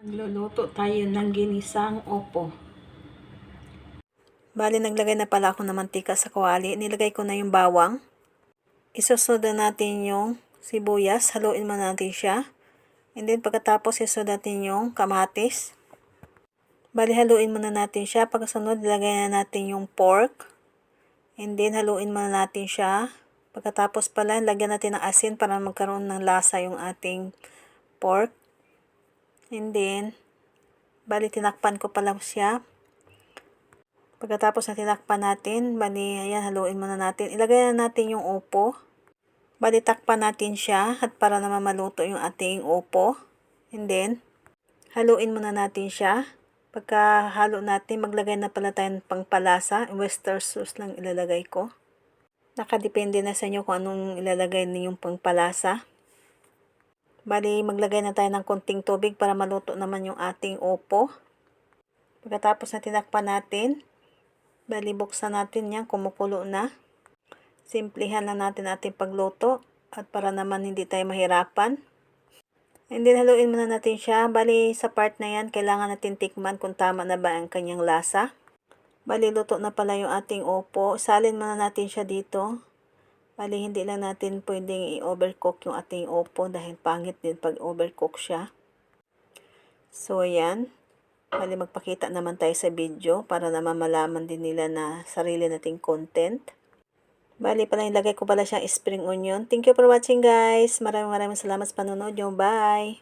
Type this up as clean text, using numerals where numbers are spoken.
Magluluto tayo ng ginisang opo. Bali, naglagay na pala ako ng mantika sa kawali. Nilagay ko na yung bawang. Isusunod natin yung sibuyas. Haluin muna natin siya. And then, pagkatapos, isusunod natin yung kamatis. Bali, haluin muna natin siya. Pagkasunod, ilagay na natin yung pork. And then, haluin muna natin siya. Pagkatapos pala, lagyan natin ng asin para magkaroon ng lasa yung ating pork. And then, bali, tinakpan ko pala siya. Pagkatapos na tinakpan natin, bali, ayan, haluin muna natin. Ilagay na natin yung upo. Bali, takpan natin siya at para naman maluto yung ating upo. And then, haluin muna natin siya. Pagka halo natin, maglagay na pala tayo ng pangpalasa. Oyster sauce lang ilalagay ko. Nakadepende na sa inyo kung anong ilalagay ninyong pangpalasa. Bali, maglagay na tayo ng konting tubig para maluto naman yung ating upo. Pagkatapos na tinakpan natin, bali, buksan natin yan, kumukulo na. Simplihan lang natin ating pagluto at para naman hindi tayo mahirapan. And then, haluin muna natin siya. Bali, sa part na yan, kailangan natin tikman kung tama na ba ang kanyang lasa. Bali, luto na pala yung ating upo. Salin muna natin siya dito. Bali, hindi lang natin pwedeng i-overcook yung ating upo dahil pangit din pag overcook siya. So, ayan. Bali, magpakita naman tayo sa video para naman malaman din nila na sarili nating content. Bali, pala ilagay ko pala siyang spring onion. Thank you for watching, guys. Maraming salamat sa panonood nyo. Bye!